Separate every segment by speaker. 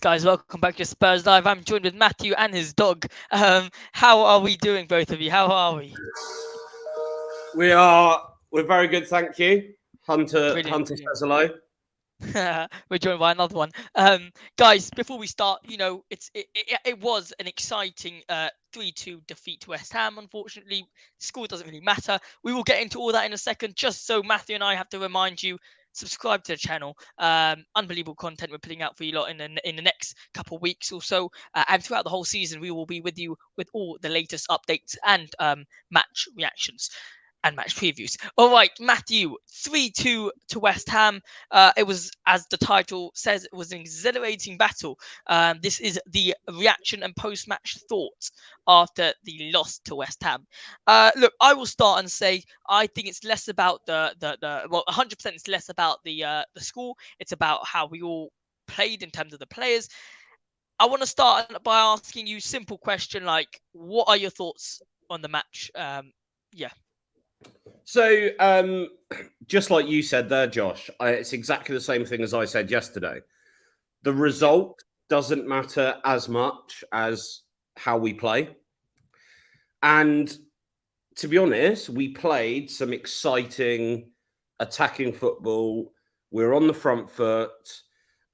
Speaker 1: guys, welcome back to Spurs Live. I'm joined with Matthew and his dog. How are we doing, both of you? How are we?
Speaker 2: We're very good, thank you. Hunter
Speaker 1: Brilliant.
Speaker 2: says hello.
Speaker 1: We're joined by another one. Guys, before we start, it was an exciting 3-2 defeat to West Ham. Unfortunately, score doesn't really matter. We will get into all that in a second. Just so Matthew and I have to remind you, subscribe to the channel. Unbelievable content we're putting out for you lot in the next couple of weeks or so, and throughout the whole season, we will be with you with all the latest updates and match reactions and match previews. All right, Matthew, 3-2 to West Ham. It was, as the title says, it was an exhilarating battle. This is the reaction and post-match thoughts after the loss to West Ham. Look, I will start and say I think it's less about the 100% it's less about the score. It's about how we all played in terms of the players. I want to start by asking you a simple question like, what are your thoughts on the match? Yeah.
Speaker 2: So, just like you said there, Josh, it's exactly the same thing as I said yesterday. The result doesn't matter as much as how we play. And to be honest, we played some exciting attacking football. We're on the front foot.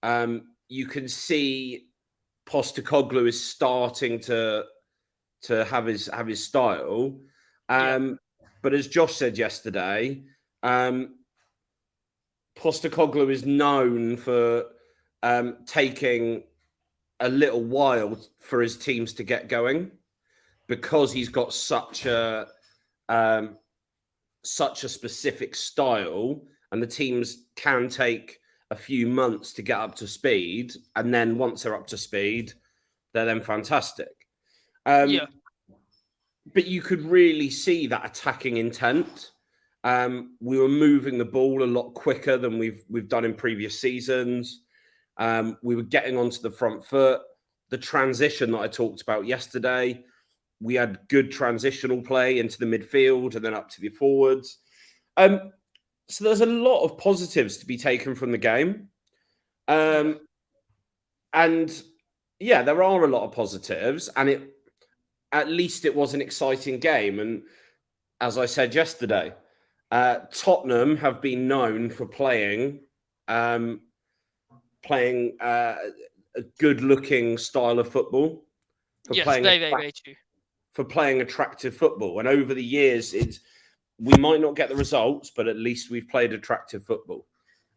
Speaker 2: You can see Postecoglou is starting to have his style. But as Josh said yesterday, Postecoglou is known for taking a little while for his teams to get going because he's got such a specific style, and the teams can take a few months to get up to speed, and then once they're up to speed, they're then fantastic. But you could really see that attacking intent. We were moving the ball a lot quicker than we've done in previous seasons. We were getting onto the front foot. The transition that I talked about yesterday, we had good transitional play into the midfield and then up to the forwards. So there's a lot of positives to be taken from the game. And yeah, there are a lot of positives, and at least it was an exciting game. And as I said yesterday, Tottenham have been known for playing a good-looking style of football.
Speaker 1: Very true.
Speaker 2: For playing attractive football. And over the years, we might not get the results, but at least we've played attractive football.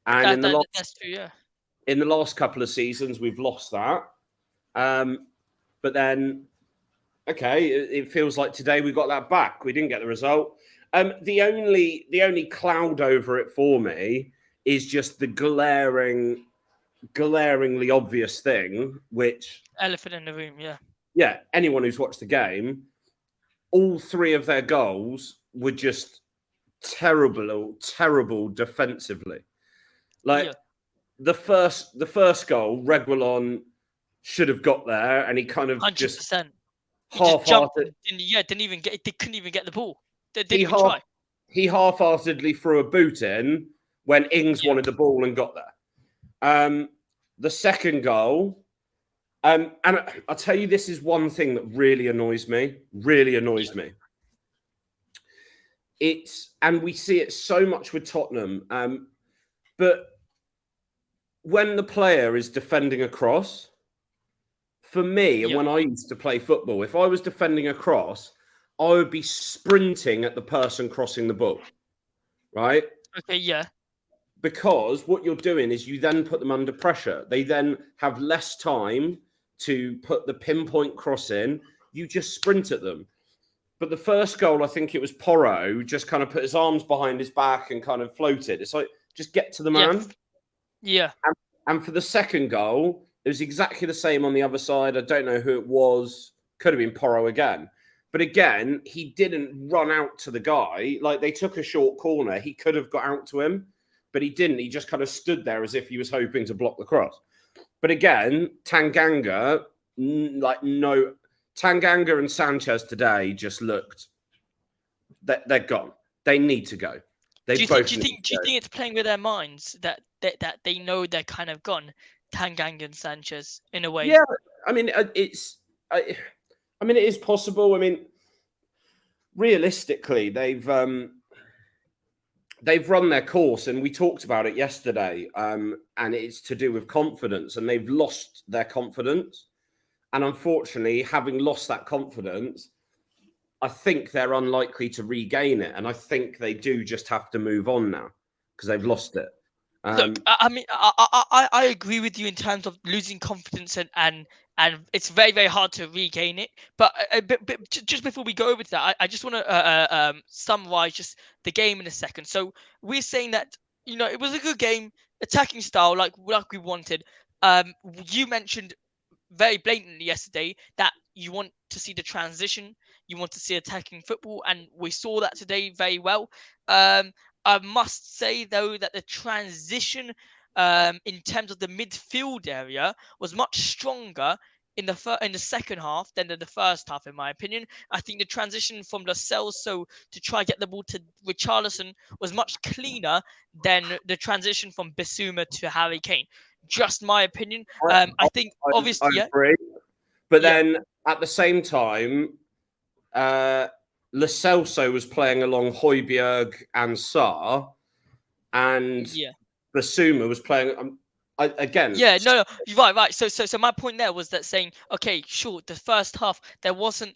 Speaker 2: And
Speaker 1: that's true, yeah.
Speaker 2: In the last couple of seasons, we've lost that. But then, okay, it feels like today we got that back. We didn't get the result. The only cloud over it for me is just the glaringly obvious thing, which
Speaker 1: elephant in the room, yeah.
Speaker 2: Yeah, anyone who's watched the game, all three of their goals were just terrible defensively. The first goal, Reguilon should have got there, and he kind of 100%. Just
Speaker 1: half-hearted. Couldn't even get the ball. Didn't even try.
Speaker 2: He half-heartedly threw a boot in when Ings wanted the ball and got there. The second goal, and I'll tell you, this is one thing that really annoys me. And we see it so much with Tottenham, but when the player is defending a cross, for me, and when I used to play football, if I was defending a cross, I would be sprinting at the person crossing the ball, right?
Speaker 1: Okay, yeah.
Speaker 2: Because what you're doing is you then put them under pressure. They then have less time to put the pinpoint cross in. You just sprint at them. But the first goal, I think it was Porro, just kind of put his arms behind his back and kind of floated. It's like, just get to the man.
Speaker 1: Yeah.
Speaker 2: And for the second goal, it was exactly the same on the other side. I don't know who it was. Could have been Porro again. But again, he didn't run out to the guy. Like, they took a short corner. He could have got out to him, but he didn't. He just kind of stood there as if he was hoping to block the cross. But again, Tanganga and Sanchez today just looked, they're gone. They need to go.
Speaker 1: Do you think it's playing with their minds that they know they're kind of gone? Tanganga and Sanchez in a way.
Speaker 2: Yeah, I mean, I mean, it is possible. I mean, realistically, they've run their course, and we talked about it yesterday. And it's to do with confidence, and they've lost their confidence. And unfortunately, having lost that confidence, I think they're unlikely to regain it. And I think they do just have to move on now because they've lost it.
Speaker 1: Look, I mean, I agree with you in terms of losing confidence, and it's very very hard to regain it. But just before we go over to that, I just want to summarize just the game in a second. So we're saying that it was a good game, attacking style like we wanted. You mentioned very blatantly yesterday that you want to see the transition, you want to see attacking football, and we saw that today very well. Um, I must say though that the transition in terms of the midfield area was much stronger in the second half than in the first half, in my opinion. I think the transition from Lo Celso to try get the ball to Richarlison was much cleaner than the transition from Bissouma to Harry Kane. Just my opinion.
Speaker 2: I,
Speaker 1: I think
Speaker 2: I
Speaker 1: obviously, yeah,
Speaker 2: agree, but
Speaker 1: yeah,
Speaker 2: then at the same time, uh, Lo Celso was playing along Højbjerg and Sarr, and
Speaker 1: yeah.
Speaker 2: Basuma was playing. Again,
Speaker 1: Yeah, no, no, you're right, right. So my point there was that saying, okay, sure, the first half there wasn't.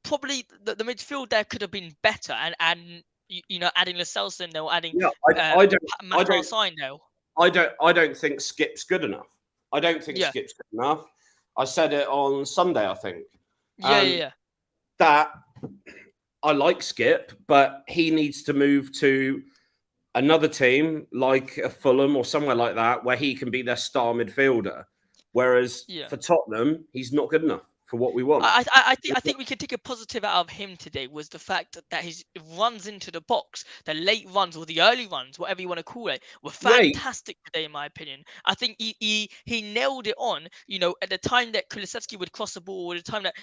Speaker 1: Probably the midfield there could have been better, and adding Lo Celso in there, or adding
Speaker 2: yeah,
Speaker 1: uh,
Speaker 2: I
Speaker 1: Matar
Speaker 2: don't,
Speaker 1: Sign there.
Speaker 2: I don't think Skip's good enough. I don't think
Speaker 1: Yeah,
Speaker 2: Skip's good enough. I said it on Sunday, I think.
Speaker 1: yeah,
Speaker 2: Um,
Speaker 1: yeah,
Speaker 2: that I like Skip, but he needs to move to another team like a Fulham or somewhere like that where he can be their star midfielder. Whereas
Speaker 1: yeah.
Speaker 2: for Tottenham, he's not good enough for what we want.
Speaker 1: I think we can take a positive out of him today was the fact that his runs into the box, the late runs or the early runs, whatever you want to call it, were
Speaker 2: Wait,
Speaker 1: fantastic today, in my opinion. I think he nailed it on. At the time that Kulusevski would cross the ball, or the time that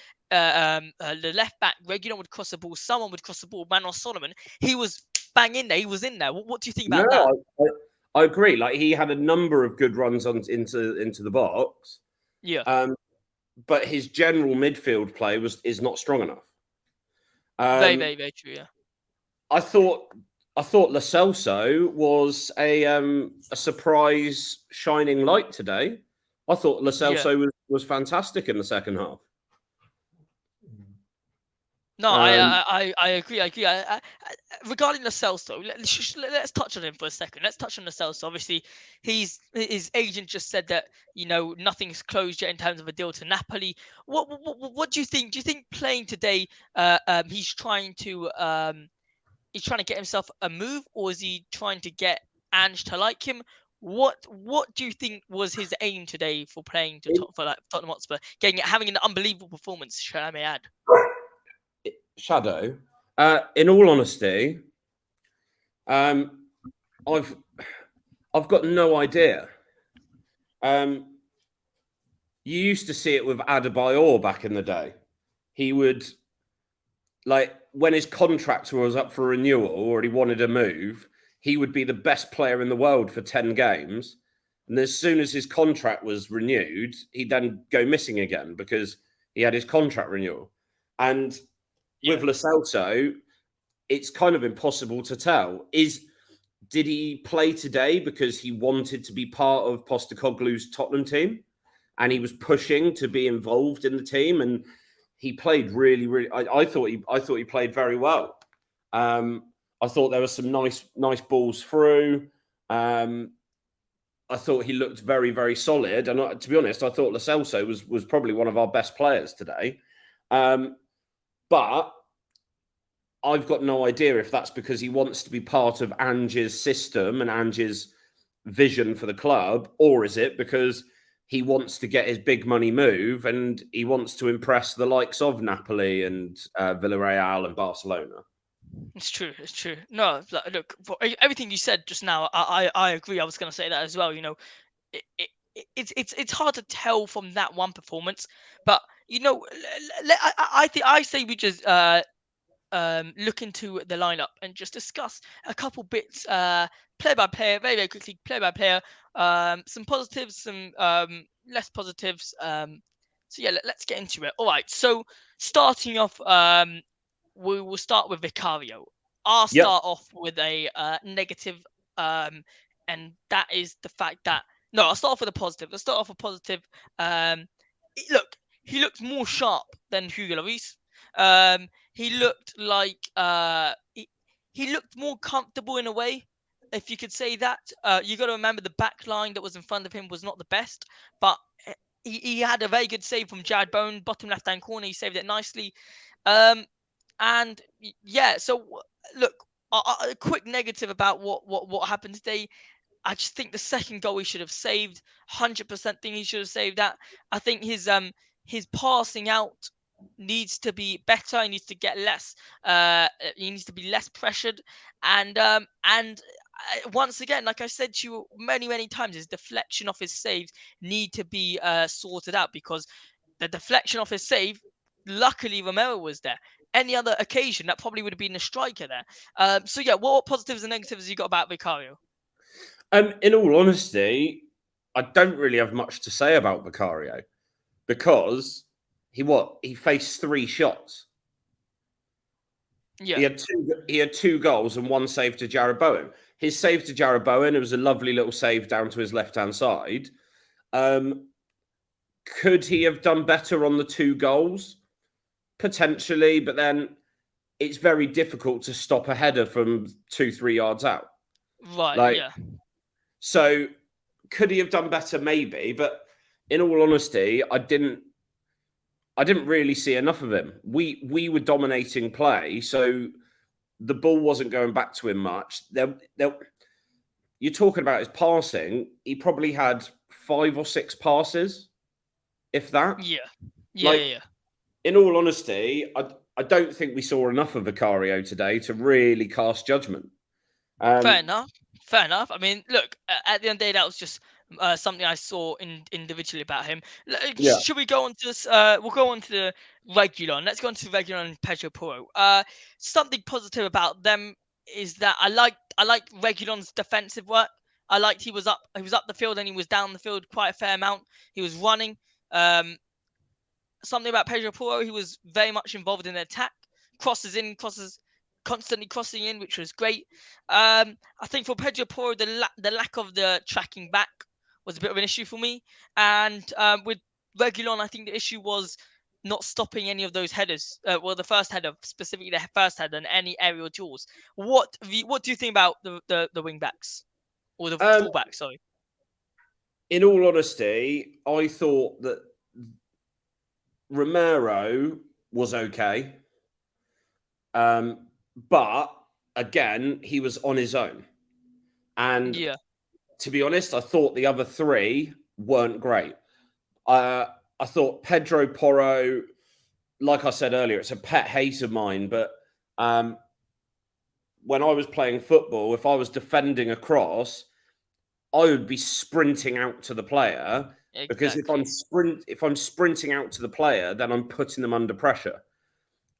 Speaker 1: the left back Reguilon would cross the ball, someone would cross the ball, Manos Solomon, he was bang in there. He was in there. What do you think
Speaker 2: no,
Speaker 1: about that?
Speaker 2: I agree. Like he had a number of good runs on into the box,
Speaker 1: Yeah,
Speaker 2: um, but his general midfield play is not strong enough.
Speaker 1: very,
Speaker 2: Um,
Speaker 1: very, very true. Yeah,
Speaker 2: I thought I thought Lo Celso was a surprise shining light today. I thought Lo
Speaker 1: yeah.
Speaker 2: Celso was fantastic in the second half.
Speaker 1: No,
Speaker 2: Um,
Speaker 1: I agree. I agree. Regarding Lo Celso, let's touch on him for a second. Let's touch on Lo Celso. Obviously, his agent just said that nothing's closed yet in terms of a deal to Napoli. What do you think? Do you think playing today, he's trying to get himself a move, or is he trying to get Ange to like him? What do you think was his aim today for playing for like Tottenham Hotspur, having an unbelievable performance? Shall I may add?
Speaker 2: Shadow. In all honesty, um, I've I've got no idea. Um, you used to see it with Adebayor back in the day. He would like when his contract was up for renewal or he wanted a move, he would be the best player in the world for 10 games. And as soon as his contract was renewed, he'd then go missing again because he had his contract renewal. And with
Speaker 1: Yeah.
Speaker 2: Lo Celso, it's kind of impossible to tell. Did he play today because he wanted to be part of Postecoglou's Tottenham team and he was pushing to be involved in the team? And he played really, really. I thought he played very well. I thought there were some nice balls through. I thought he looked very, very solid. And to be honest, I thought Lo Celso was probably one of our best players today. But I've got no idea if that's because he wants to be part of Ange's system and Ange's vision for the club, or is it because he wants to get his big money move and he wants to impress the likes of Napoli and Villarreal and Barcelona?
Speaker 1: It's true. It's true. No, look, for everything you said just now, I agree. I was going to say that as well. It's hard to tell from that one performance, but I think I say we just look into the lineup and just discuss a couple bits, player by player, very very quickly, player by player. Some positives, some less positives. So yeah, let's get into it. All right. So starting off, we will start with Vicario. I'll
Speaker 2: Yep.
Speaker 1: start off with a negative, um, and that is the fact that no, I'll start off with a positive. Let's start off with positive. Look, he looked more sharp than Hugo Lloris. He looked like he looked more comfortable in a way, if you could say that. You got to remember the back line that was in front of him was not the best, but he had a very good save from Jared Bowen, bottom left hand corner. He saved it nicely. Um, and yeah, so look, a quick negative about what happened today. I just think the second goal he should have saved. 100% think he should have saved that. I think his passing out needs to be better. He needs to get less. He needs to be less pressured. And once again, like I said to you many times, his deflection of his saves need to be sorted out, because the deflection of his save. Luckily, Romero was there. Any other occasion, that probably would have been a striker there. So yeah, what positives and negatives you got about Vicario?
Speaker 2: In all honesty, I don't really have much to say about Vicario because he faced 3 shots.
Speaker 1: Yeah,
Speaker 2: He had two goals and one save to Jared Bowen. His save to Jared Bowen, it was a lovely little save down to his left-hand side. Um, could he have done better on the 2 goals? Potentially, but then it's very difficult to stop a header from 2-3 yards out.
Speaker 1: right.
Speaker 2: Like,
Speaker 1: Yeah,
Speaker 2: so could he have done better? Maybe, but in all honesty, I didn't really see enough of him. We were dominating play, so the ball wasn't going back to him much. You're talking about his passing. He probably had 5 or 6 passes, if that.
Speaker 1: yeah, yeah,
Speaker 2: Like,
Speaker 1: yeah, yeah.
Speaker 2: in all honesty, I don't think we saw enough of Vicario today to really cast judgment.
Speaker 1: Fair
Speaker 2: Um,
Speaker 1: enough. Fair enough. I mean, look, at the end of the day, that was just something I saw individually about him.
Speaker 2: yeah.
Speaker 1: Should we go on to this? We'll go on to the Regulon. Let's go on to Regulon and Pedro Porro. Something positive about them is that I like Regulon's defensive work. I liked he was up the field and he was down the field quite a fair amount. He was running. Um, Something about Pedro Porro. He was very much involved in the attack, crosses in, crosses, constantly crossing in, which was great. I think for Pedro Porro, the lack of the tracking back was a bit of an issue for me. And with Regulon, I think the issue was not stopping any of those headers. Well, the first header, specifically the first header, and any aerial duels. What do you think about the wing backs or the
Speaker 2: Um,
Speaker 1: fullbacks? Sorry.
Speaker 2: in all honesty, I thought that Romero was okay, but again, he was on his own. And
Speaker 1: Yeah.
Speaker 2: to be honest, I thought the other 3 weren't great. Uh, I thought Pedro Porro, like I said earlier, it's a pet hate of mine. But when I was playing football, if I was defending a cross, I would be sprinting out to the player, because if
Speaker 1: Exactly.
Speaker 2: I'm sprinting out to the player, then I'm putting them under pressure.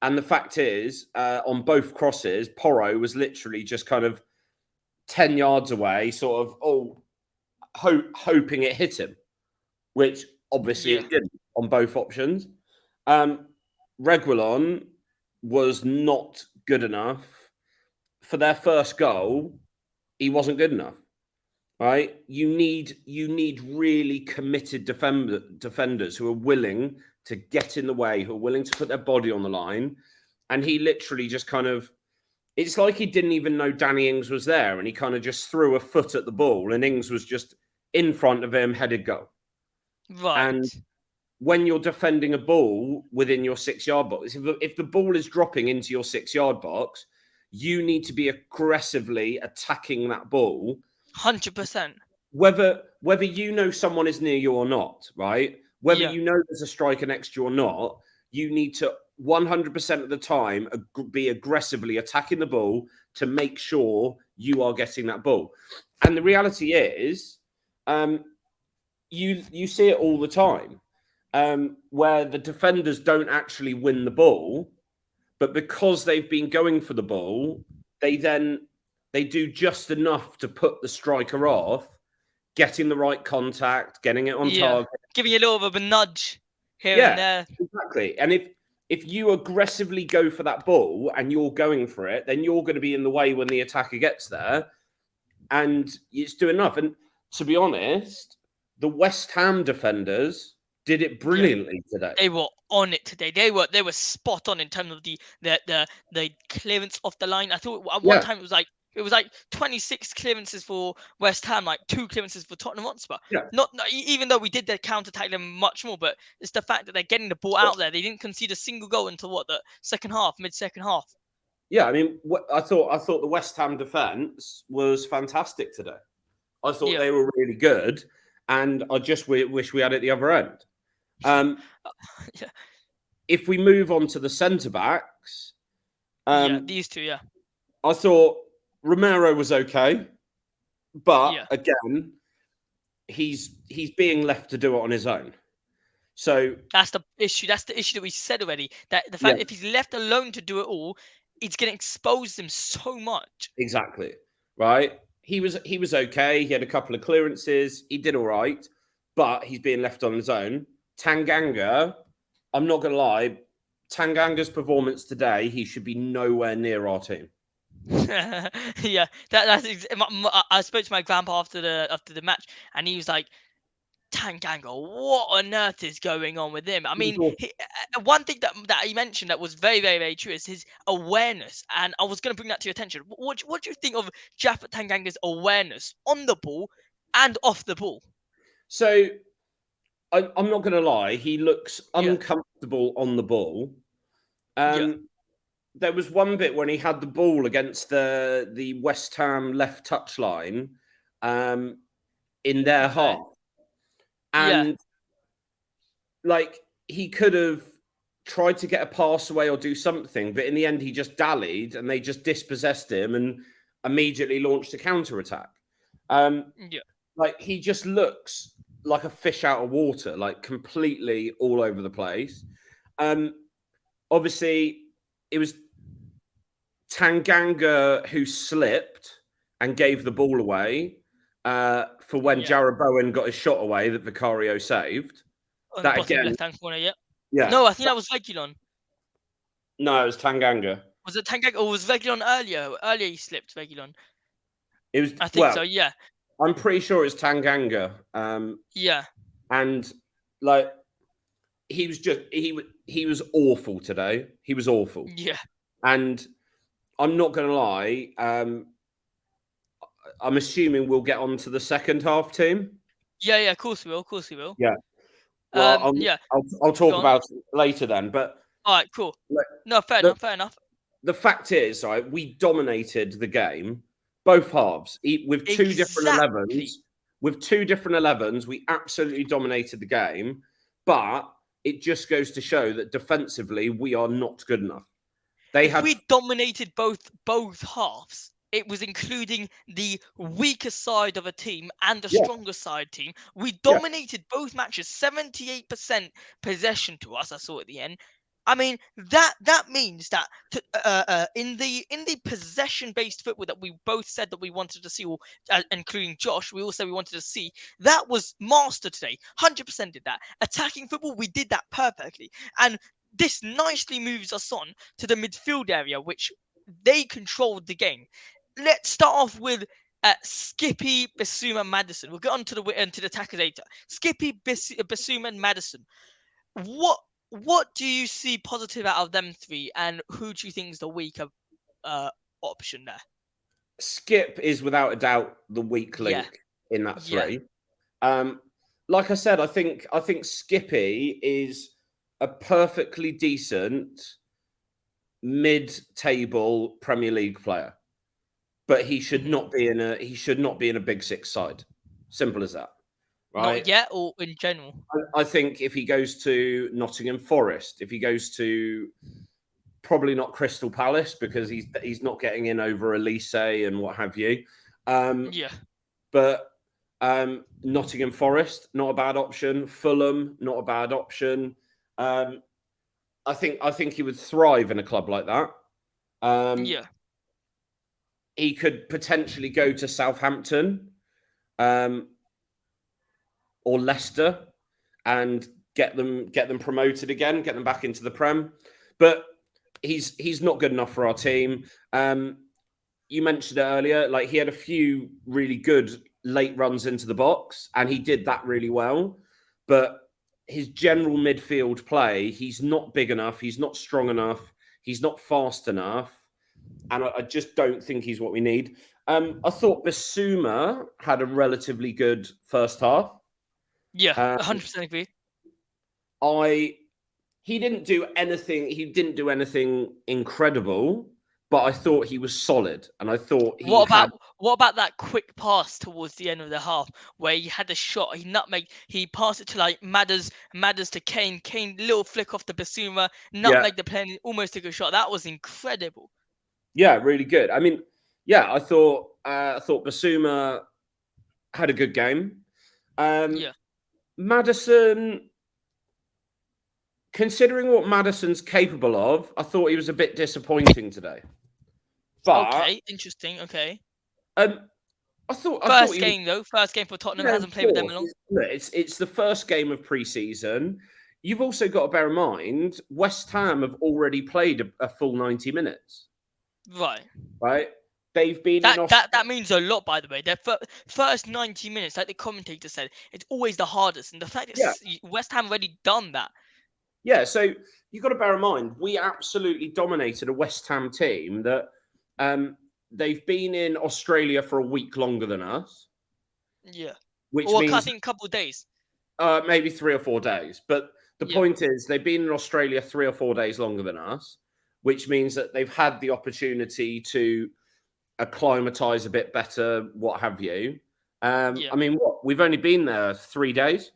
Speaker 2: And the fact is, on both crosses, Porro was literally just kind of 10 yards away, sort of hoping it hit him, which obviously
Speaker 1: Yeah.
Speaker 2: it didn't on both options. Reguilon was not good enough. For their first goal, he wasn't good enough. Right? You need really committed defenders who are willing to get in the way, who are willing to put their body on the line. And he literally just kind of, it's like he didn't even know Danny Ings was there, and he kind of just threw a foot at the ball, and Ings was just in front of him, headed goal. And
Speaker 1: Right.
Speaker 2: when you're defending a ball within your 6 yard box, if the ball is dropping into your 6 yard box, you need to be aggressively attacking that ball,
Speaker 1: 100%.
Speaker 2: whether you know someone is near you or not, right? Whether
Speaker 1: Yeah.
Speaker 2: you know there's a striker next to you or not, you need to 100% of the time be aggressively attacking the ball to make sure you are getting that ball. And the reality is, you see it all the time, where the defenders don't actually win the ball, but because they've been going for the ball, they do just enough to put the striker off, getting the right contact, getting it on
Speaker 1: Yeah,
Speaker 2: target.
Speaker 1: giving a little bit of a nudge here and
Speaker 2: Yeah,
Speaker 1: there.
Speaker 2: exactly. And if you aggressively go for that ball and you're going for it, then you're going to be in the way when the attacker gets there, and it's doing enough. And to be honest, the West Ham defenders did it
Speaker 1: Yeah.
Speaker 2: brilliantly today.
Speaker 1: They were on it today. They were spot on in terms of the clearance off the line. I thought at one
Speaker 2: Yeah,
Speaker 1: time it was like 26 clearances for West Ham, like 2 clearances for Tottenham Hotspur.
Speaker 2: yeah.
Speaker 1: Even though we did the counter attack them much more, but it's the fact that they're getting the ball out there. They didn't concede a single goal until what, the second half, mid second half.
Speaker 2: Yeah, I mean, I thought the West Ham defence was fantastic today. I thought
Speaker 1: Yeah,
Speaker 2: they were really good, and I just wish we had it the other end. Um,
Speaker 1: yeah,
Speaker 2: if we move on to the centre backs,
Speaker 1: yeah.
Speaker 2: um,
Speaker 1: These two, yeah,
Speaker 2: I thought Romero was okay, but
Speaker 1: yeah.
Speaker 2: again, he's being left to do it on his own. So
Speaker 1: That's the issue. That's the issue that we said already. That the
Speaker 2: yeah,
Speaker 1: fact if he's left alone to do it all, it's going to expose them so much.
Speaker 2: exactly. Right. He was okay. He had a couple of clearances. He did all right, but he's being left on his own. Tanganga, I'm not gonna lie, Tanganga's performance today, he should be nowhere near our team.
Speaker 1: Yeah, I spoke to my grandpa after the match, and he was like, "Tanganga, what on earth is going on with him?" I
Speaker 2: He was
Speaker 1: mean,
Speaker 2: awful.
Speaker 1: one thing that he mentioned that was very, very, very true is his awareness, and I was going to bring that to your attention. What do you think of Japhet Tanganga's awareness on the ball and off the ball?
Speaker 2: So I'm not gonna lie, he looks
Speaker 1: Yeah,
Speaker 2: uncomfortable on the ball.
Speaker 1: yeah,
Speaker 2: There was one bit when he had the ball against the West Ham left touchline, um, in their
Speaker 1: okay,
Speaker 2: half,
Speaker 1: yeah,
Speaker 2: and like he could have tried to get a pass away or do something, but in the end he just dallied and they just dispossessed him and immediately launched a counter attack. Um,
Speaker 1: yeah,
Speaker 2: like he just looks like a fish out of water, like completely all over the place. Um, obviously, it was Tanganga who slipped and gave the ball away for when
Speaker 1: yeah.
Speaker 2: Jarrod Bowen got his shot away that Vicario saved.
Speaker 1: On the
Speaker 2: That
Speaker 1: bottom
Speaker 2: again,
Speaker 1: left hand corner, yeah.
Speaker 2: yeah.
Speaker 1: No, I think that was Regulon.
Speaker 2: No, it was Tanganga.
Speaker 1: Was it Tanganga or was Regulon earlier? Earlier he slipped Regulon.
Speaker 2: It was
Speaker 1: I think
Speaker 2: well,
Speaker 1: so. Yeah,
Speaker 2: I'm pretty sure it's Tanganga.
Speaker 1: yeah,
Speaker 2: And like he was awful today. He was awful.
Speaker 1: yeah,
Speaker 2: And I'm not gonna lie, I'm assuming we'll get on to the second half team.
Speaker 1: yeah, yeah. Of course we will. Of course we will.
Speaker 2: Yeah. Well,
Speaker 1: Yeah.
Speaker 2: I'll
Speaker 1: Go
Speaker 2: talk
Speaker 1: on.
Speaker 2: about it later then. But
Speaker 1: All right, cool.
Speaker 2: like,
Speaker 1: No, fair
Speaker 2: the
Speaker 1: enough. Fair enough.
Speaker 2: the fact is, right, we dominated the game, both halves, with two different
Speaker 1: Exactly.
Speaker 2: 11s. With two different 11s, we absolutely dominated the game, but it just goes to show that defensively we are not good enough. They
Speaker 1: If
Speaker 2: had,
Speaker 1: we dominated both halves, it was including the weaker side of a team and the
Speaker 2: yeah,
Speaker 1: stronger side team. We
Speaker 2: yeah,
Speaker 1: dominated both matches, 78% possession to us. I saw at the end. I mean that means that in the possession based football that we both said that we wanted to see, or including Josh, we all said we wanted to see. That was mastered today. 100% did that. Attacking football, we did that perfectly, and this nicely moves us on to the midfield area, which they controlled the game. Let's start off with Skippy, Basuma, Madison. We'll get on to the attackers later. Skippy, Basuma, and Madison. What what do you see positive out of them three, and who do you think is the weaker uh, option there?
Speaker 2: Skip is without a doubt the weak
Speaker 1: Yeah,
Speaker 2: link in that
Speaker 1: yeah.
Speaker 2: three. Um, like I said, I think Skippy is a perfectly decent mid-table Premier League player, but he should
Speaker 1: Hmm.
Speaker 2: not be in a big six side. Simple as that,
Speaker 1: Not
Speaker 2: right?
Speaker 1: yet, or in general.
Speaker 2: I think if he goes to Nottingham Forest, if he goes to probably not Crystal Palace because he's not getting in over Elise and what have you,
Speaker 1: Yeah,
Speaker 2: but Nottingham Forest not a bad option. Fulham not a bad option. Um, I think he would thrive in a club like that. Um,
Speaker 1: yeah,
Speaker 2: he could potentially go to Southampton. Um, or Leicester and get them promoted again, get them back into the Prem. But he's not good enough for our team. You mentioned it earlier, like he had a few really good late runs into the box, and he did that really well. But his general midfield play, he's not big enough, he's not strong enough, he's not fast enough, and I just don't think he's what we need. I thought Basuma had a relatively good first half.
Speaker 1: Yeah,
Speaker 2: Um,
Speaker 1: 100% agree.
Speaker 2: I he didn't do anything. He didn't do anything incredible, but I thought he was solid, and I thought he
Speaker 1: What
Speaker 2: had.
Speaker 1: about what about that quick pass towards the end of the half where he had a shot, he nutmeg, he passed it to like Madders to Kane, Kane little flick off the Basuma,
Speaker 2: Yeah,
Speaker 1: nutmeg the plane, and almost took a shot. That was incredible.
Speaker 2: yeah, really good. I mean, yeah, I thought Basuma had a good game. Um,
Speaker 1: Yeah.
Speaker 2: Madison, considering what Madison's capable of, I thought he was a bit disappointing today. But
Speaker 1: Okay. Interesting. Okay.
Speaker 2: um, I thought
Speaker 1: First
Speaker 2: he was.
Speaker 1: game though. First game for Tottenham.
Speaker 2: Yeah, of
Speaker 1: Hasn't played with them
Speaker 2: course.
Speaker 1: long.
Speaker 2: Look, it's the first game of pre-season. You've also got to bear in mind West Ham have already played a full 90 minutes,
Speaker 1: Right.
Speaker 2: right? They've been in
Speaker 1: That
Speaker 2: Aus-
Speaker 1: that that means a lot, by the way. Their first 90 minutes, like the commentator said, it's always the hardest, and the fact that
Speaker 2: yeah,
Speaker 1: West Ham already done that.
Speaker 2: yeah. So you've got to bear in mind we absolutely dominated a West Ham team that um, they've been in Australia for a week longer than us,
Speaker 1: Yeah.
Speaker 2: which
Speaker 1: Or I
Speaker 2: means
Speaker 1: think a couple of days.
Speaker 2: maybe 3 or 4 days. But the
Speaker 1: Yeah.
Speaker 2: point is, they've been in Australia 3 or 4 days longer than us, which means that they've had the opportunity to acclimatise a bit better, what have you.
Speaker 1: Yeah.
Speaker 2: I mean, what we've only been there 3 days.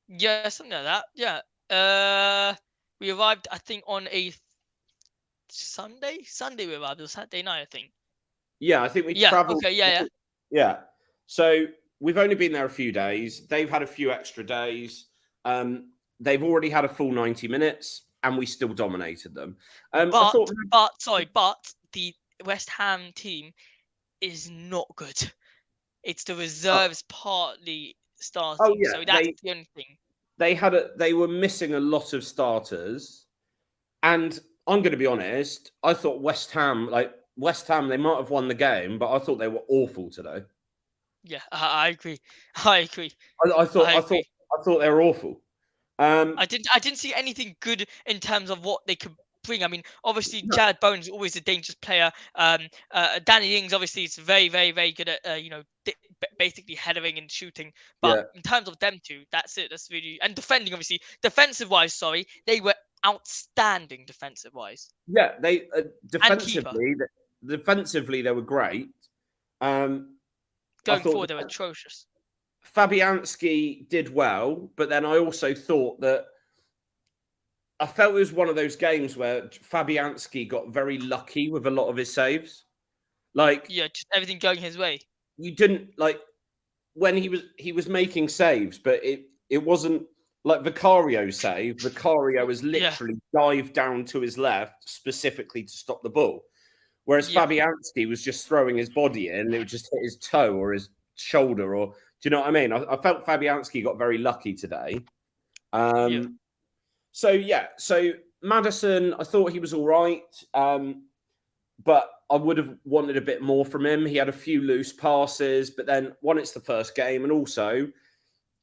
Speaker 1: Yeah. Something like that. Yeah. Uh, we arrived, I think, on a Sunday. Sunday we arrived. It was Saturday night, I think.
Speaker 2: Yeah, I think we
Speaker 1: Yeah.
Speaker 2: travelled.
Speaker 1: Okay. Yeah. Yeah.
Speaker 2: Yeah, so we've only been there a few days. They've had a few extra days. They've already had a full 90 minutes, and we still dominated them. I
Speaker 1: But
Speaker 2: thought,
Speaker 1: but the West Ham team is not good. It's the
Speaker 2: oh,
Speaker 1: reserves partly
Speaker 2: oh
Speaker 1: starting,
Speaker 2: yeah,
Speaker 1: so that's the only thing.
Speaker 2: they were missing a lot of starters. And I'm going to be honest, I thought West Ham, they might have won the game, but I thought they were awful today.
Speaker 1: Yeah, I agree. I agree.
Speaker 2: I, I thought,
Speaker 1: I
Speaker 2: I thought,
Speaker 1: agree.
Speaker 2: I thought they were awful. Um,
Speaker 1: I didn't see anything good in terms of what they could bring. I mean, obviously
Speaker 2: no,
Speaker 1: Jared Bowen is always a dangerous player. Danny Ings obviously is very very good at basically headering and shooting. But
Speaker 2: yeah,
Speaker 1: in terms of them two, that's it. That's really and defending obviously defensive wise. Sorry, they were outstanding defensive wise
Speaker 2: yeah, they
Speaker 1: and keeper
Speaker 2: defensively they were great. Um, I
Speaker 1: going
Speaker 2: thought
Speaker 1: forward they were atrocious.
Speaker 2: Fabianski did well, but then I also thought that I felt it was one of those games where Fabianski got very lucky with a lot of his saves. Like
Speaker 1: Yeah, just everything going his way.
Speaker 2: you didn't like when he was making saves, but it wasn't like Vicario's save. Vicario was
Speaker 1: Yeah,
Speaker 2: literally dived down to his left specifically to stop the ball. Whereas
Speaker 1: yeah,
Speaker 2: Fabianski was just throwing his body in, and it would just hit his toe or his shoulder, or do you know what I mean? I felt Fabianski got very lucky today.
Speaker 1: yeah.
Speaker 2: Um, so yeah, so Madison, I thought he was all right, but I would have wanted a bit more from him. He had a few loose passes, but then one, it's the first game, and also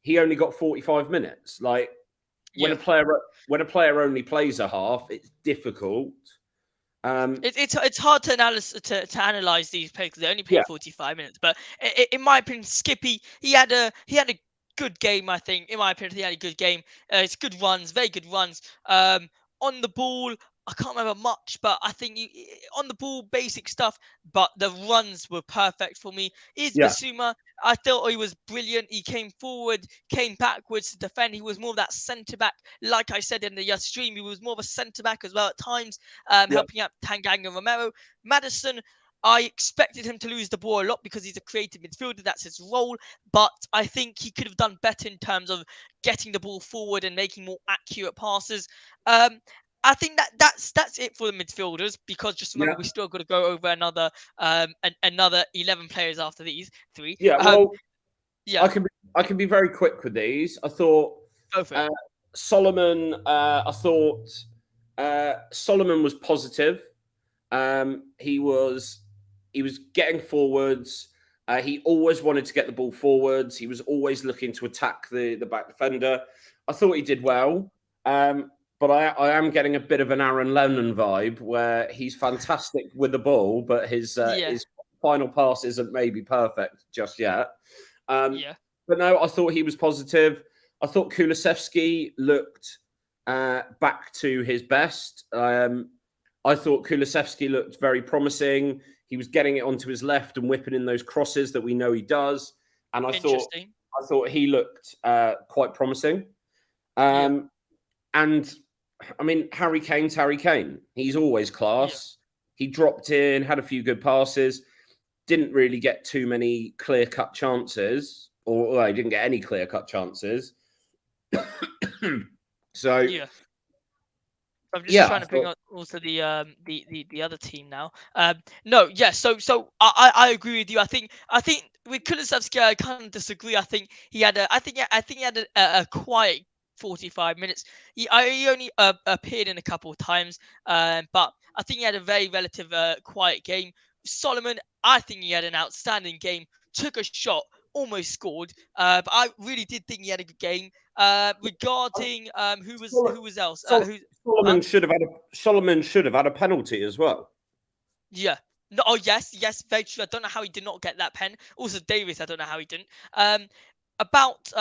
Speaker 2: he only got 45 minutes. Like when a
Speaker 1: Yeah.
Speaker 2: player when a player only plays a half, it's difficult.
Speaker 1: It's hard to analyze these players because they only play
Speaker 2: Yeah,
Speaker 1: 45 minutes. But in my opinion, Skippy he had a good game. I think in my opinion he had a good game. It's good runs, very good runs. On the ball, I can't remember much, but I think on the ball, basic stuff. But the runs were perfect for me. Is
Speaker 2: yeah,
Speaker 1: Basuma? I thought he was brilliant. He came forward, came backwards to defend. He was more of that centre back. Like I said in the stream, he was more of a centre back as well at times,
Speaker 2: yeah,
Speaker 1: helping out Tanganga Romero. Madison, I expected him to lose the ball a lot because he's a creative midfielder. That's his role. But I think he could have done better in terms of getting the ball forward and making more accurate passes. Um, I think that's it for the midfielders because just remember
Speaker 2: yeah,
Speaker 1: we still got to go over another another 11 players after these three.
Speaker 2: yeah. Well,
Speaker 1: Yeah,
Speaker 2: I can be I can be very quick with these. I thought
Speaker 1: Go for it.
Speaker 2: uh, Solomon. I thought Solomon was positive. He was getting forwards. He always wanted to get the ball forwards. He was always looking to attack the back defender. I thought he did
Speaker 1: Yeah.
Speaker 2: well. But I am getting a bit of an Aaron Lennon vibe where he's fantastic with the ball, but
Speaker 1: Yeah.
Speaker 2: his final pass isn't maybe perfect just yet. Um,
Speaker 1: Yeah.
Speaker 2: but no, I thought he was positive. I thought Kulusevski looked back to his best. I thought Kulusevski looked very promising. He was getting it onto his left and whipping in those crosses that we know he does. And
Speaker 1: Interesting.
Speaker 2: I thought he looked quite promising.
Speaker 1: Yeah.
Speaker 2: Um, and I mean, Harry Kane's Harry Kane. He's always
Speaker 1: Yeah.
Speaker 2: class. He dropped in, had a few good passes, didn't really get too many clear cut chances, or well, he didn't get any clear cut chances. So
Speaker 1: Yeah. I'm just
Speaker 2: yeah,
Speaker 1: trying
Speaker 2: I
Speaker 1: to bring
Speaker 2: thought
Speaker 1: up also the other team now. No, yeah. So I agree with you. I think with Kulusevski, I kind of disagree. I think he had a quiet 45 minutes. He only appeared in a couple of times, but I think he had a very relative quiet game. Solomon, I think he had an outstanding game. Took a shot, almost scored. But I really did think he had a good game. Regarding who was else?
Speaker 2: Sol-
Speaker 1: Who? Huh?
Speaker 2: Solomon should have had a penalty as well.
Speaker 1: Yeah. No, oh yes, yes, very true. I don't know how he did not get that pen. Also, Davis, I don't know how he didn't. Um, about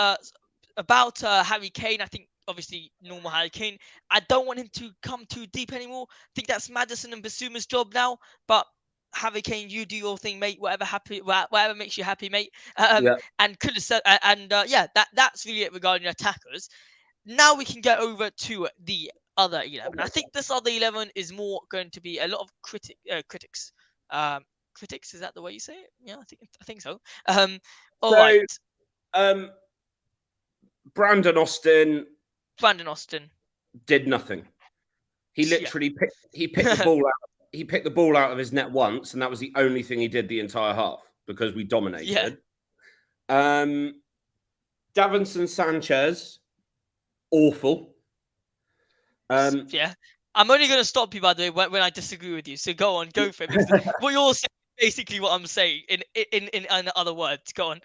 Speaker 1: Harry Kane, I think obviously normal Harry Kane. I don't want him to come too deep anymore. I think that's Madison and Basuma's job now. But Harry Kane, you do your thing, mate. Whatever makes you happy, mate.
Speaker 2: Yeah.
Speaker 1: And could have said, and yeah, that's really it regarding attackers. Now we can get over to the other 11. I think this other 11 is more going to be a lot of critics. Um, Critics, is that the way you say it? Yeah, I think so. All right,
Speaker 2: So um, Brandon Austin
Speaker 1: Brandon Austin.
Speaker 2: did nothing. He
Speaker 1: Yeah,
Speaker 2: literally picked the ball out. He picked the ball out of his net once, and that was the only thing he did the entire half because we
Speaker 1: yeah,
Speaker 2: dominated. Um, Davinson Sanchez, awful. Um,
Speaker 1: yeah. I'm only going to stop you by the way when I disagree with you. So go on, go for it because what you're saying is basically what I'm saying in other words. Go on.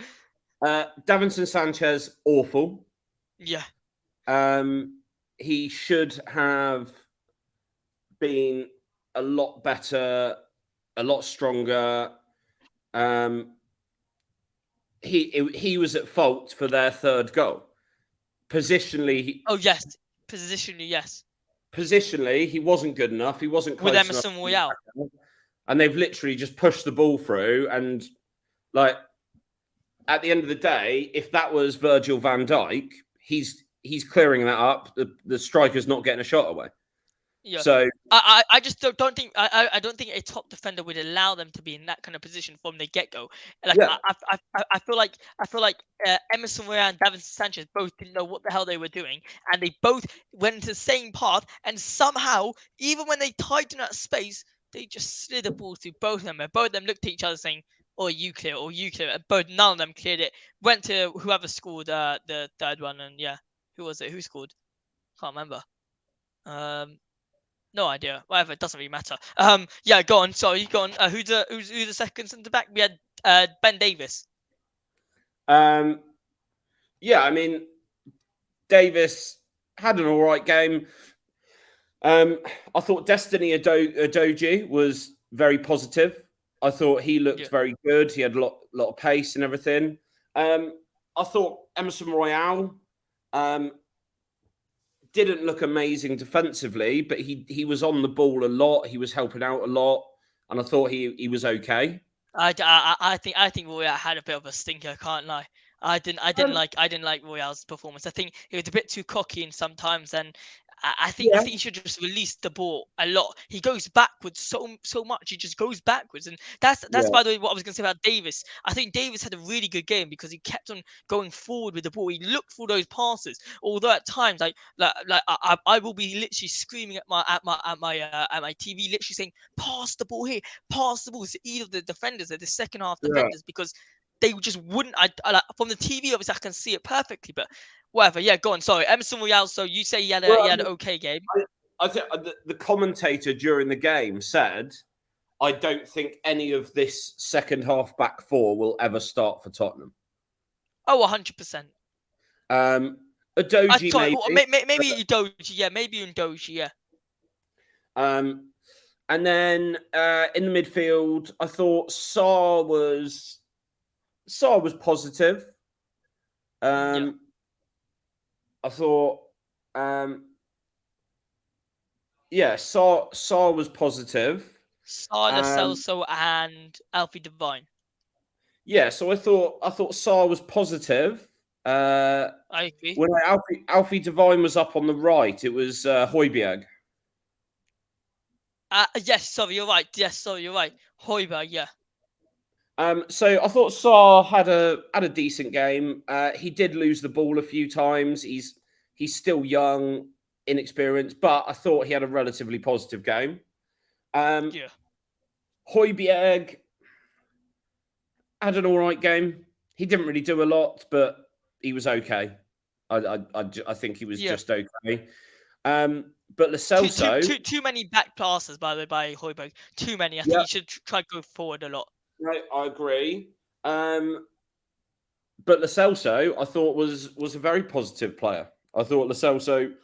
Speaker 2: Davinson Sanchez, awful.
Speaker 1: Yeah.
Speaker 2: He should have been a lot better, a lot stronger. Um, he was at fault for their third goal. Positionally,
Speaker 1: Oh yes. Positionally, yes.
Speaker 2: he wasn't good enough. He wasn't
Speaker 1: With
Speaker 2: close enough.
Speaker 1: Emerson Royale.
Speaker 2: And they've literally just pushed the ball through. And like at the end of the day, if that was Virgil van Dijk, he's clearing that up. The striker's not getting a shot away.
Speaker 1: Yeah.
Speaker 2: So
Speaker 1: I just don't think I don't think a top defender would allow them to be in that kind of position from the get go. Like
Speaker 2: yeah,
Speaker 1: I feel like Emerson Royale and Davinson Sanchez both didn't know what the hell they were doing, and they both went into the same path, and somehow even when they tightened that space, they just slid the ball to both of them, and both of them looked at each other saying, "Oh, you clear, or you clear." And both none of them cleared it. Went to whoever scored the third one, and yeah, who was it? Who scored? Can't remember. Um, no idea. Whatever, it doesn't really matter. Yeah, go on. Sorry, go on. Who's the second centre back? We had Ben Davis.
Speaker 2: um, yeah. I mean, Davis had an all right game. I thought Destiny Adoji was very positive. I thought he looked
Speaker 1: Yeah.
Speaker 2: very good. He had lot of pace and everything. I thought Emerson Royale didn't look amazing defensively, but he was on the ball a lot. He was helping out a lot, and I thought he was okay.
Speaker 1: I think Royale had a bit of a stinker. Can't lie.
Speaker 2: Um,
Speaker 1: I didn't like Royale's performance. I think he was a bit too cocky and sometimes, and I think
Speaker 2: yeah,
Speaker 1: he should just release the ball a lot. He goes backwards so much. He just goes backwards, and that's
Speaker 2: yeah,
Speaker 1: by the way what I was gonna say about Davis. I think Davis had a really good game because he kept on going forward with the ball. He looked for those passes, although at times I will be literally screaming at my TV, literally saying pass the ball here, pass the ball to either of the defenders, the second half
Speaker 2: yeah.
Speaker 1: defenders, because they just wouldn't. Like, from the TV, obviously, I can see it perfectly, but whatever. Yeah, go on. Sorry, Emerson Royale. So you say
Speaker 2: Well,
Speaker 1: he had an okay game.
Speaker 2: I think the commentator during the game said, "I don't think any of this second half back four will ever start for Tottenham."
Speaker 1: Oh, 100%.
Speaker 2: Adoji
Speaker 1: Sorry,
Speaker 2: maybe.
Speaker 1: maybe Udoji. Yeah, maybe Udoji. Yeah.
Speaker 2: Um, and then in the midfield, I thought Saar was positive.
Speaker 1: Yeah.
Speaker 2: I thought, yeah, Saar was positive.
Speaker 1: Sala
Speaker 2: Um,
Speaker 1: Celso and Alfie Devine.
Speaker 2: yeah, so I thought Saar was positive.
Speaker 1: I agree.
Speaker 2: When Alfie Devine was up on the right, it was Højbjerg.
Speaker 1: Yes, sorry, you're right. Yes, sorry, you're right. Hoiberg, yeah.
Speaker 2: So I thought Saar had a decent game. He did lose the ball a few times. He's still young, inexperienced, but I thought he had a relatively positive game.
Speaker 1: Yeah.
Speaker 2: Højbjerg had an all right game. He didn't really do a lot, but he was okay. I think he was
Speaker 1: Yeah.
Speaker 2: just okay. But Lo Celso,
Speaker 1: Too many back passes, by the way, by Hoiberg. Too many. I think
Speaker 2: yeah,
Speaker 1: he should try to go forward a lot.
Speaker 2: right, I agree. But Lo Celso, I thought was a very positive player. I thought Lo Celso,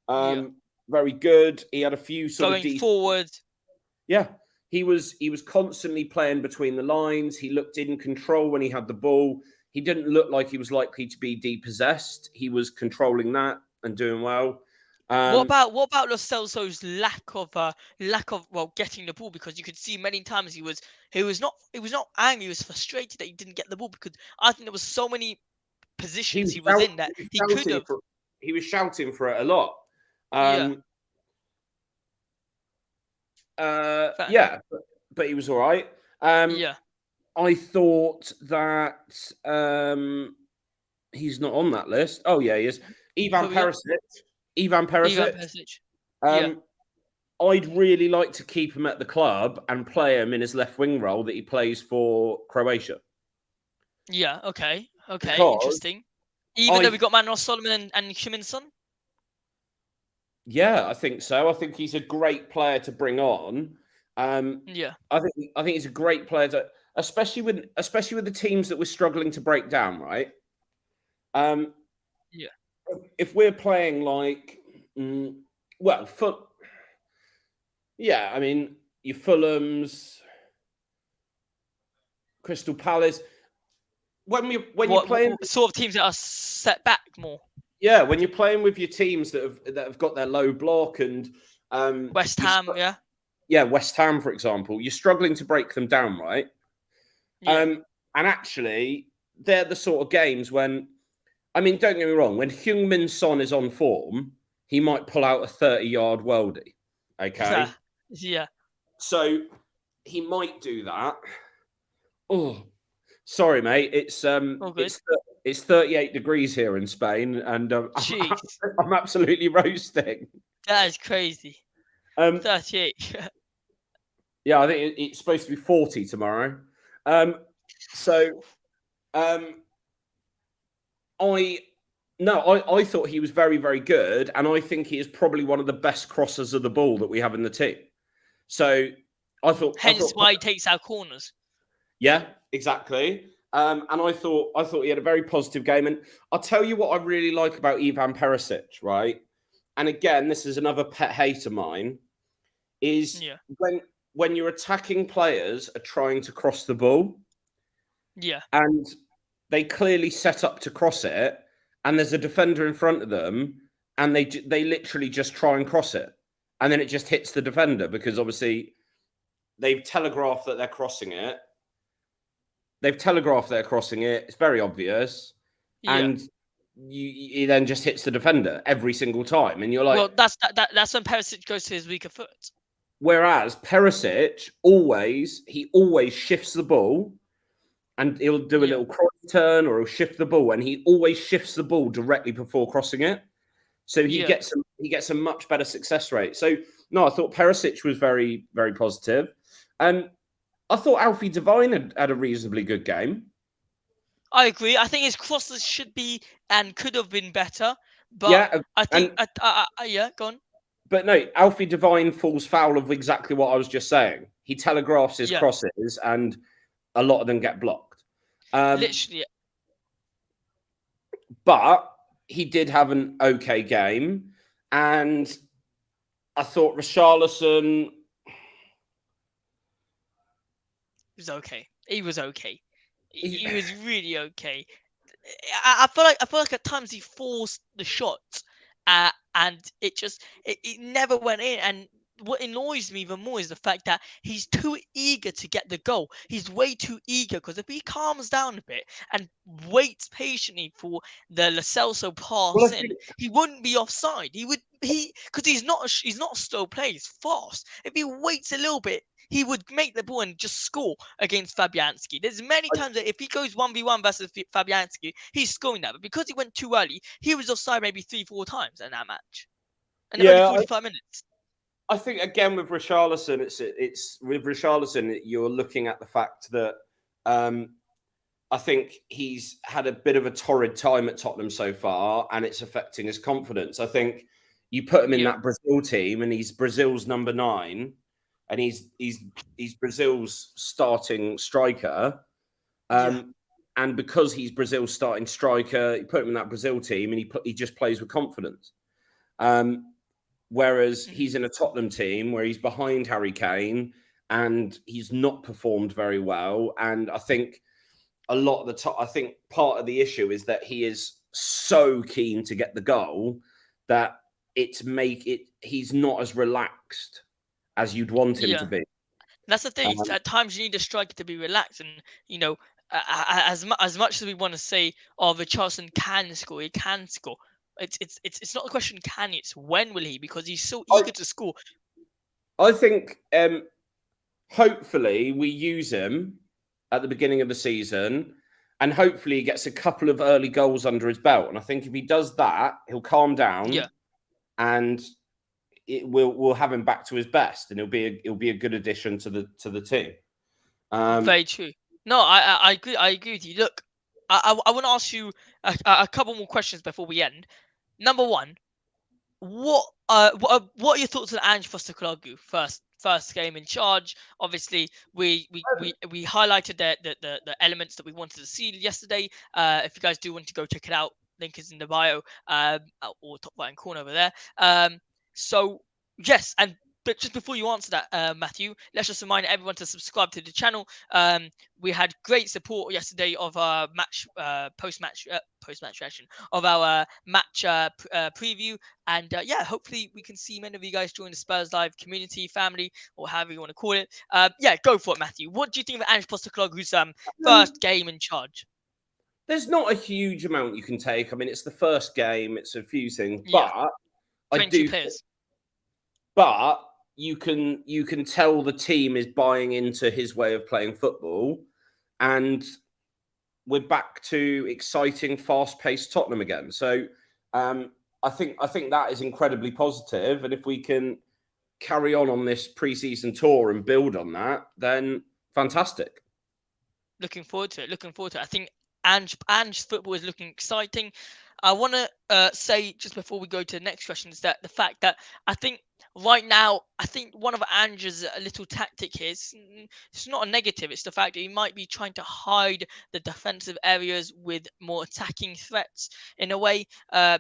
Speaker 1: Yeah.
Speaker 2: very good. He had a few sort of
Speaker 1: Going
Speaker 2: decent.
Speaker 1: forward.
Speaker 2: Yeah, he was constantly playing between the lines. He looked in control when he had the ball. He didn't look like he was likely to be depossessed. He was controlling that and doing well.
Speaker 1: What about Lo Celso's lack of well getting the ball, because you could see many times he was not angry, he was frustrated that he didn't get the ball, because I think there was so many
Speaker 2: He
Speaker 1: positions
Speaker 2: was,
Speaker 1: he was in that
Speaker 2: he was
Speaker 1: he could
Speaker 2: shouting
Speaker 1: have.
Speaker 2: for he was shouting for it a lot.
Speaker 1: Yeah.
Speaker 2: Um,
Speaker 1: Fair.
Speaker 2: yeah, but he was all right. Um,
Speaker 1: Yeah.
Speaker 2: I thought that he's not on that list. Oh yeah, he is. Ivan
Speaker 1: Hurry up.
Speaker 2: Perisic. Ivan
Speaker 1: Ivan
Speaker 2: Perisic.
Speaker 1: Perisic. Yeah.
Speaker 2: Um, I'd really like to keep him at the club and play him in his left wing role that he plays for Croatia.
Speaker 1: Yeah. Okay. Okay.
Speaker 2: Because
Speaker 1: Interesting. Even though
Speaker 2: I,
Speaker 1: we got Manuel Solomon and Huminson.
Speaker 2: yeah, I think so. I think he's a great player to bring on. Um,
Speaker 1: Yeah.
Speaker 2: I think he's a great player to, especially with the teams that we're struggling to break down. Right. Um,
Speaker 1: Yeah.
Speaker 2: if we're playing like, well, yeah, I mean, your Fulhams, Crystal Palace. When you're playing,
Speaker 1: What sort of teams that are set back more?
Speaker 2: yeah, when you're playing with your teams that have got their low block and
Speaker 1: West Ham. Yeah.
Speaker 2: yeah, West Ham, for example, you're struggling to break them down, right?
Speaker 1: Yeah.
Speaker 2: And actually, they're the sort of games when, I mean, don't get me wrong, when Heung-min Son is on form, he might pull out a 30-yard worldie. Okay.
Speaker 1: Yeah.
Speaker 2: So he might do that. Oh, sorry, mate.
Speaker 1: All good.
Speaker 2: It's 38 degrees here in Spain, and
Speaker 1: Jeez.
Speaker 2: I'm absolutely roasting.
Speaker 1: That is crazy.
Speaker 2: Um,
Speaker 1: 38.
Speaker 2: yeah, I think it's supposed to be 40 tomorrow. So I I thought he was very, very good, and I think he is probably one of the best crossers of the ball that we have in the team. So I thought,
Speaker 1: Hence why he takes our corners.
Speaker 2: yeah, exactly. And I thought he had a very positive game. And I'll tell you what I really like about Ivan Perisic, right? And again, this is another pet hate of mine, is
Speaker 1: Yeah.
Speaker 2: when your attacking players are trying to cross the ball
Speaker 1: Yeah.
Speaker 2: and they clearly set up to cross it, and there's a defender in front of them, and they literally just try and cross it, and then it just hits the defender because obviously they've telegraphed that they're crossing it. It's very obvious,
Speaker 1: Yeah.
Speaker 2: and he then just hits the defender every single time, and you're like.
Speaker 1: Well, that's when Perisic goes to his weaker foot.
Speaker 2: Whereas Perisic always shifts the ball, and he'll do a
Speaker 1: Yeah.
Speaker 2: little cross turn or he'll shift the ball, and he always shifts the ball directly before crossing it. So he
Speaker 1: Yeah.
Speaker 2: gets a much better success rate. So no, I thought Perisic was very, very positive. I thought Alfie Devine had a reasonably good game.
Speaker 1: I agree. I think his crosses should be and could have been better, but
Speaker 2: Yeah,
Speaker 1: I think,
Speaker 2: and
Speaker 1: yeah, go on.
Speaker 2: but no, Alfie Devine falls foul of exactly what I was just saying. He telegraphs his
Speaker 1: Yeah,
Speaker 2: crosses, and a lot of them get blocked. Um,
Speaker 1: literally,
Speaker 2: but he did have an okay game, and I thought Richarlison.
Speaker 1: was okay. He was okay.
Speaker 2: He,
Speaker 1: He was really okay. I feel like at times he forced the shots, and it never went in. And what annoys me even more is the fact that he's too eager to get the goal. He's way too eager because if he calms down a bit and waits patiently for the Lo Celso
Speaker 2: well,
Speaker 1: pass
Speaker 2: I
Speaker 1: in,
Speaker 2: think
Speaker 1: he wouldn't be offside. He because he's not a slow player. He's fast. If he waits a little bit, he would make the ball and just score against Fabianski. There's many times that if he goes 1v1 versus Fabianski, he's scoring that. But because he went too early, he was offside maybe 3, 4 times in that match. And only
Speaker 2: yeah,
Speaker 1: 45 minutes.
Speaker 2: I think again with Richarlison, it's with Richarlison, you're looking at the fact that um, I think he's had a bit of a torrid time at Tottenham so far, and it's affecting his confidence. I think you put him in
Speaker 1: Yeah,
Speaker 2: that Brazil team, and he's Brazil's number 9, and he's Brazil's starting striker.
Speaker 1: yeah,
Speaker 2: And because he's Brazil's starting striker, you put him in that Brazil team, and he just plays with confidence. Um, Whereas
Speaker 1: mhm,
Speaker 2: he's in a Tottenham team where he's behind Harry Kane, and he's not performed very well. And I think a lot of the time, I think part of the issue is that he is so keen to get the goal that he's not as relaxed as you'd want him to
Speaker 1: yeah.
Speaker 2: be.
Speaker 1: That's the thing.
Speaker 2: Um,
Speaker 1: At times you need a striker to be relaxed, and you know, as much as we want to say, oh, Richarlison can score, he can score. It's not a question can he, it's when will he, because he's so
Speaker 2: I
Speaker 1: eager to score.
Speaker 2: I think hopefully we use him at the beginning of the season, and hopefully he gets a couple of early goals under his belt. And I think if he does that, he'll calm
Speaker 1: Yeah,
Speaker 2: down, and we'll have him back to his best, and he'll be a good addition to the team. Um,
Speaker 1: very true. No, I agree. I agree with you. Look, I want to ask you a couple more questions before we end. Number one, what are your thoughts on Ange Postecoglou first game in charge? Obviously, we highlighted the elements that we wanted to see yesterday. If you guys do want to go check it out, link is in the bio, or top right hand corner over there. So yes, and but just before you answer that, Matthew, let's just remind everyone to subscribe to the channel. We had great support yesterday of our match post match reaction of our match preview, and yeah, hopefully we can see many of you guys join the Spurs Live community, family, or however you want to call it. Yeah, go for it, Matthew. What do you think of Ange Postecoglou's first game in charge?
Speaker 2: there's not a huge amount you can take. I mean, it's the first game; it's a few things,
Speaker 1: Yeah,
Speaker 2: but I
Speaker 1: 22
Speaker 2: do.
Speaker 1: players.
Speaker 2: But you can tell the team is buying into his way of playing football, and we're back to exciting, fast-paced Tottenham again. So I think that is incredibly positive, and if we can carry on this pre-season tour and build on that, then fantastic.
Speaker 1: Looking forward to it. Looking forward to it. I think Ange's football is looking exciting. I want to say just before we go to the next question is that the fact that I think right now, I think one of Ange's little tactic here is it's not a negative. It's the fact that he might be trying to hide the defensive areas with more attacking threats in a way,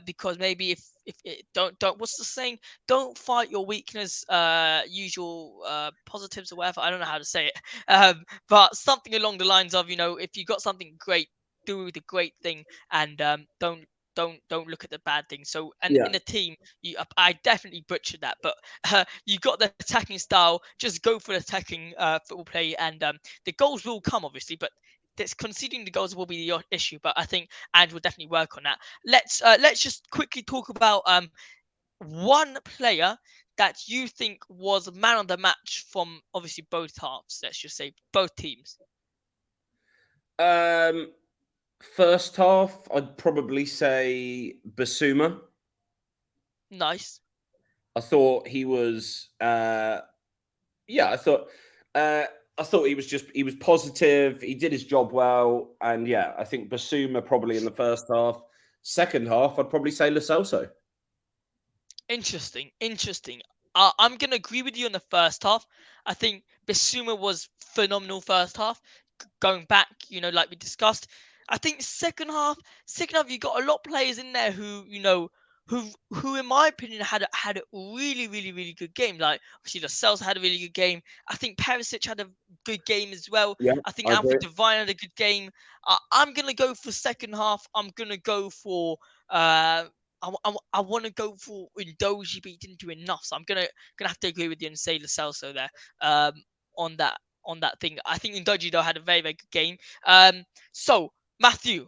Speaker 1: because maybe if it, don't what's the saying? Don't fight your weakness. Use your positives or whatever. I don't know how to say it. But something along the lines of, if you got something great, do the great thing, and don't look at the bad things. So, and
Speaker 2: Yeah,
Speaker 1: in a team, I definitely butchered that, but you got the attacking style. Just go for the attacking football play, and the goals will come, obviously, but. That's conceding the goals will be the issue, but I think Ange will definitely work on that. Let's just quickly talk about one player that you think was man of the match from obviously both halves. Let's just say both teams.
Speaker 2: um, first half, I'd probably say Basuma.
Speaker 1: Nice.
Speaker 2: I thought he was, yeah, I thought. I thought he was positive. He did his job well, and yeah, I think Basuma probably in the first half. Second half, I'd probably say Lo Celso.
Speaker 1: Interesting, interesting. I'm gonna agree with you in the first half. I think Bissouma was phenomenal first half. Going back, like we discussed, I think second half, you got a lot of players in there who in my opinion had a really, really, really good game. Like obviously the Cells had a really good game. I think Perisic had a good game as well.
Speaker 2: Yeah,
Speaker 1: I think
Speaker 2: I agree.
Speaker 1: Alfred Devine had a good game. I'm gonna go for second half. I'm gonna go for uh I want to go for Indoji, but he didn't do enough. So I'm gonna have to agree with you and say Lo Celso there. Um, on that thing, I think Indoji though had a very, very good game. So Matthew,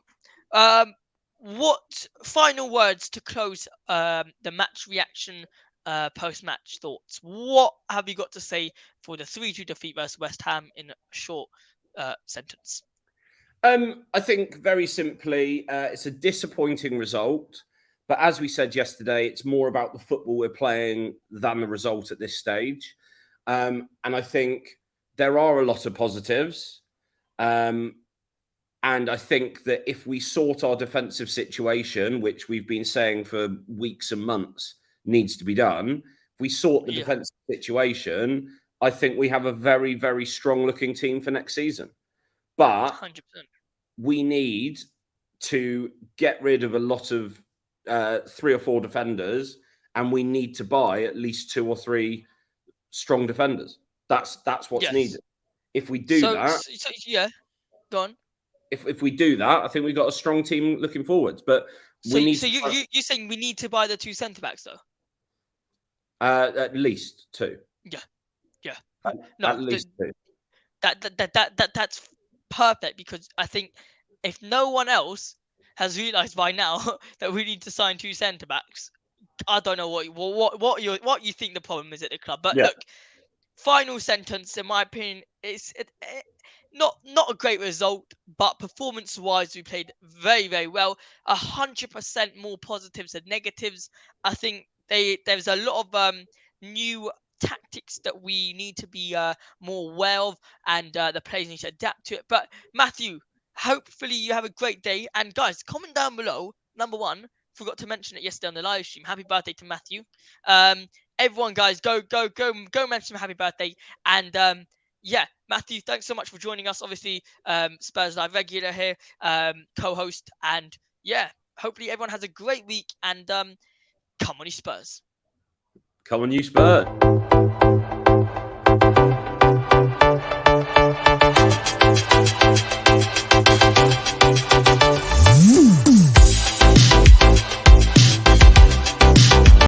Speaker 1: um, what final words to close the match reaction, post match thoughts? What have you got to say for the 3-2 defeat versus West Ham in a short sentence?
Speaker 2: I think very simply, it's a disappointing result. But as we said yesterday, it's more about the football we're playing than the result at this stage. And I think there are a lot of positives. Um, and I think that if we sort our defensive situation, which we've been saying for weeks and months needs to be done, if we sort the
Speaker 1: Yeah,
Speaker 2: defensive situation, I think we have a very, very strong looking team for next season. But
Speaker 1: 100%.
Speaker 2: we need to get rid of a lot of 3 or 4 defenders, and we need to buy at least 2 or 3 strong defenders. That's what's
Speaker 1: Yes.
Speaker 2: needed. If we do
Speaker 1: So,
Speaker 2: that,
Speaker 1: so, so yeah, go on.
Speaker 2: if we do that, I think we've got a strong team looking forwards. But we
Speaker 1: So,
Speaker 2: need
Speaker 1: so
Speaker 2: to
Speaker 1: you're saying we need to buy the two centre backs though?
Speaker 2: at least 2,
Speaker 1: Yeah, yeah. No,
Speaker 2: at least 2.
Speaker 1: that's perfect because I think if no one else has realised by now that we need to sign two centre backs, I don't know what you think the problem is at the club. But
Speaker 2: Yeah,
Speaker 1: look, final sentence, in my opinion, is not a great result, but performance-wise, we played very, very well. 100% more positives than negatives. I think there's a lot of new tactics that we need to be more aware of, and the players need to adapt to it. But Matthew, hopefully you have a great day. And guys, comment down below. Number one, forgot to mention it yesterday on the live stream. Happy birthday to Matthew. Um, Everyone, guys, go mention him happy birthday. And yeah, Matthew, thanks so much for joining us. Obviously, Spurs Live regular here, co-host. And yeah, hopefully everyone has a great week. And come on, you Spurs.
Speaker 2: come on, you Spurs.